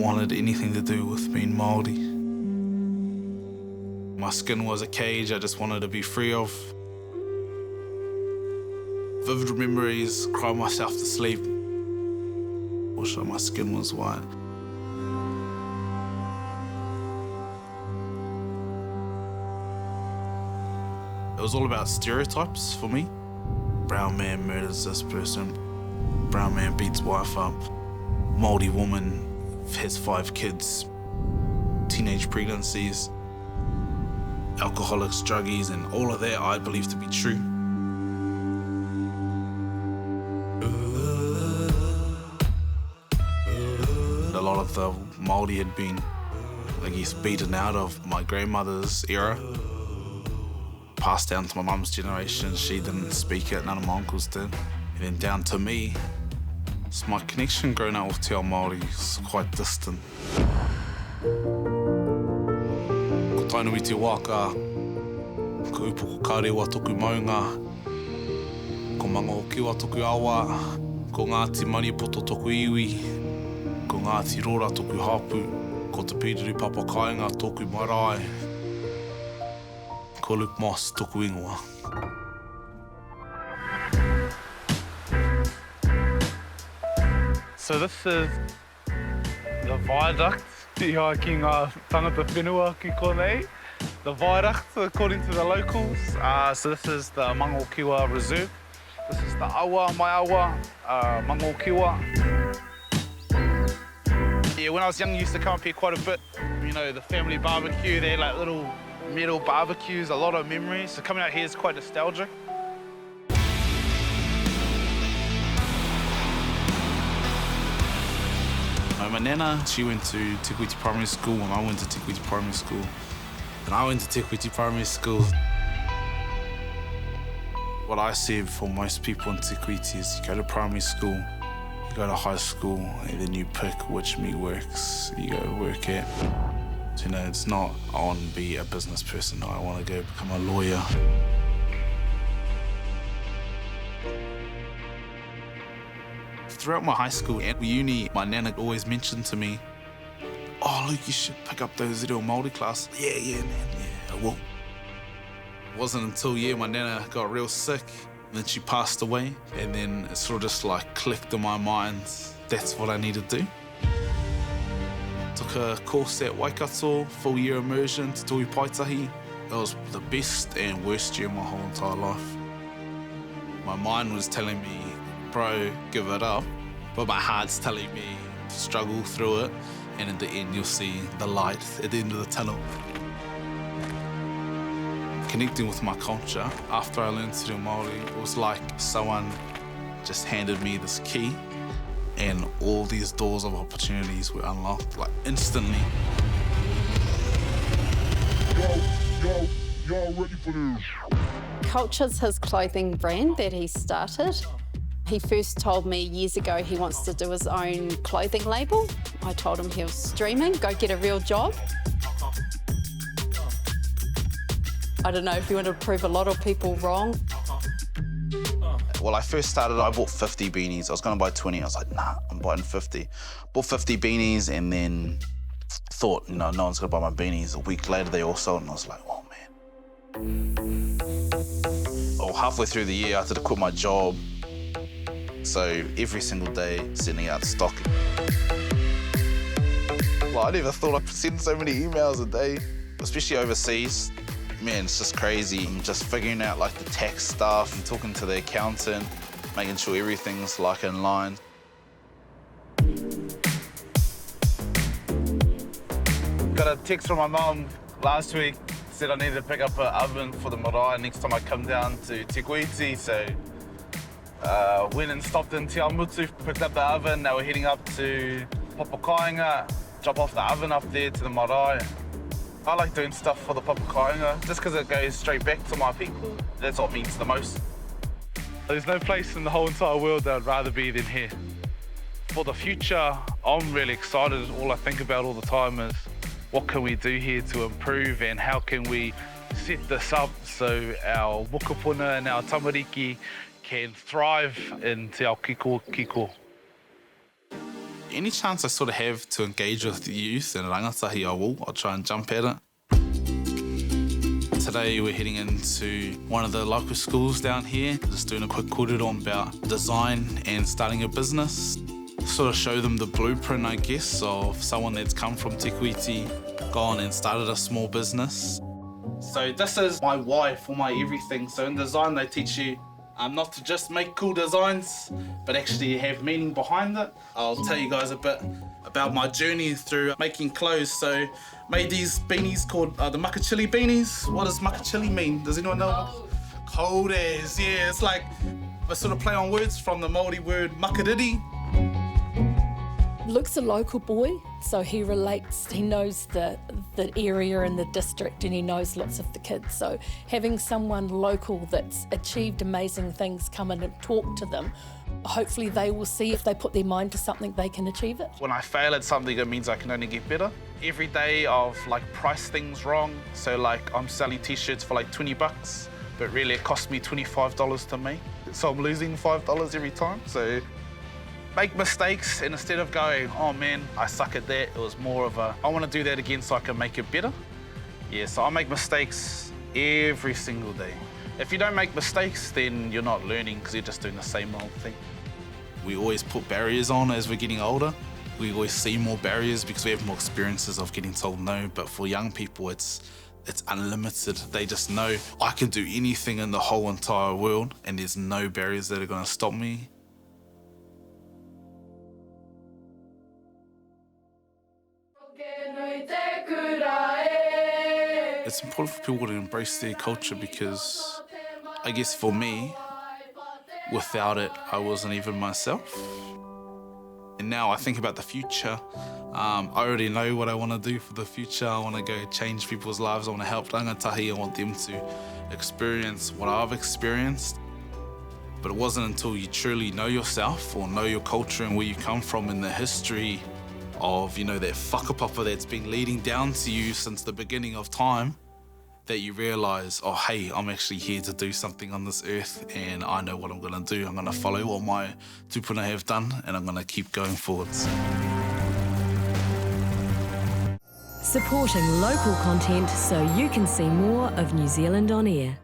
wanted anything to do with being Māori. My skin was a cage I just wanted to be free of. Vivid memories, cry myself to sleep. Wish my skin was white. It was all about stereotypes for me. Brown man murders this person. Brown man beats wife up. Māori woman has 5 kids. Teenage pregnancies. Alcoholics, druggies, and all of that I believe to be true. A lot of the Māori had been, I guess, beaten out of my grandmother's era. Passed down to my mum's generation, she didn't speak it, none of my uncles did. And then down to me, so my connection growing up with Te Ao Māori is quite distant. Ko tainui te waka, ko upoko kārewa toku maunga, ko manga o kiwa toku awa, ko Ngāti Maniapoto toku iwi, ko Ngāti Rora toku hapu, ko te Piriru Papakainga toku marae, ko Luke Moss toku ingoa. So this is the viaduct iha ki ngā tangata whenua ki konei. The viaduct, according to the locals. So this is the Mangokiwa Reserve. This is the awa, my awa, Mangokiwa. Yeah, when I was young, I used to come up here quite a bit. You know, the family barbecue, they had like little metal barbecues, a lot of memories. So coming out here is quite nostalgic. My nana, she went to Te Kuiti Primary School and I went to Te Kuiti Primary School. And I went to Te Kuiti Primary School. What I see for most people in Te Kuiti is you go to primary school, you go to high school, and then you pick which meat works, you go work it. So, you know, it's not, I want to be a business person, no, I want to go become a lawyer. Throughout my high school and uni, my nana always mentioned to me, "Oh, Luke, you should pick up those little Māori classes." Yeah, man, yeah, I will. It wasn't until, my nana got real sick, and then she passed away, and then it sort of just like clicked in my mind, that's what I need to do. Took a course at Waikato, full year immersion to Tui Paitahi. It was the best and worst year of my whole entire life. My mind was telling me, bro, give it up. But my heart's telling me, struggle through it, and in the end, you'll see the light at the end of the tunnel. Connecting with my culture, after I learned Te Reo Māori, it was like someone just handed me this key, and all these doors of opportunities were unlocked, like instantly. Y'all ready for this? Culture's his clothing brand that he started. He first told me years ago he wants to do his own clothing label. I told him he was streaming, go get a real job. I don't know if you want to prove a lot of people wrong. Well, I first started, I bought 50 beanies. I was going to buy 20. I was like, nah, I'm buying 50. Bought 50 beanies and then thought, no one's going to buy my beanies. A week later, they all sold, and I was like, oh, man. Oh, halfway through the year, I had to quit my job. So every single day, sending out stock. Well, I never thought I'd send so many emails a day, especially overseas. Man, it's just crazy. I'm just figuring out like the tax stuff and talking to the accountant, making sure everything's like in line. Got a text from my mum last week, said I needed to pick up an oven for the marae next time I come down to Te Kuiti, so went and stopped in Te Awamutu, picked up the oven. Now we're heading up to Papakainga, drop off the oven up there to the marae. I like doing stuff for the Papakainga just because it goes straight back to my people. That's what means the most. There's no place in the whole entire world that I'd rather be than here. For the future, I'm really excited. All I think about all the time is what can we do here to improve and how can we set this up so our mokopuna and our tamariki can thrive in Te Ao Kiko Kiko. Any chance I sort of have to engage with the youth and rangatahi, I'll try and jump at it. Today we're heading into one of the local schools down here, just doing a quick kōrero about design and starting a business. Sort of show them the blueprint, I guess, of someone that's come from Te Kuiti, gone and started a small business. So this is my why for my everything. So in design they teach you not to just make cool designs, but actually have meaning behind it. I'll tell you guys a bit about my journey through making clothes. So made these beanies called the Makachili beanies. What does Makachili mean? Does anyone know? Cold as, yeah. It's like a sort of play on words from the Māori word makariri. Luke's a local boy, so he relates, he knows the area and the district, and he knows lots of the kids. So having someone local that's achieved amazing things come in and talk to them, hopefully they will see if they put their mind to something, they can achieve it. When I fail at something, it means I can only get better. Every day I've priced things wrong. So I'm selling t-shirts for $20, but really it cost me $25 to make. So I'm losing $5 every time. So make mistakes, and instead of going, oh man, I suck at that, it was more of I want to do that again so I can make it better. Yeah, so I make mistakes every single day. If you don't make mistakes, then you're not learning because you're just doing the same old thing. We always put barriers on as we're getting older. We always see more barriers because we have more experiences of getting told no, but for young people, it's unlimited. They just know I can do anything in the whole entire world and there's no barriers that are going to stop me. It's important for people to embrace their culture because I guess for me, without it, I wasn't even myself. And now I think about the future. I already know what I want to do for the future. I want to go change people's lives. I want to help rangatahi. I want them to experience what I've experienced. But it wasn't until you truly know yourself or know your culture and where you come from in the history of, that whakapapa that's been leading down to you since the beginning of time, that you realise, oh, hey, I'm actually here to do something on this earth and I know what I'm going to do. I'm going to follow what my tupuna have done and I'm going to keep going forwards. Supporting local content so you can see more of New Zealand on air.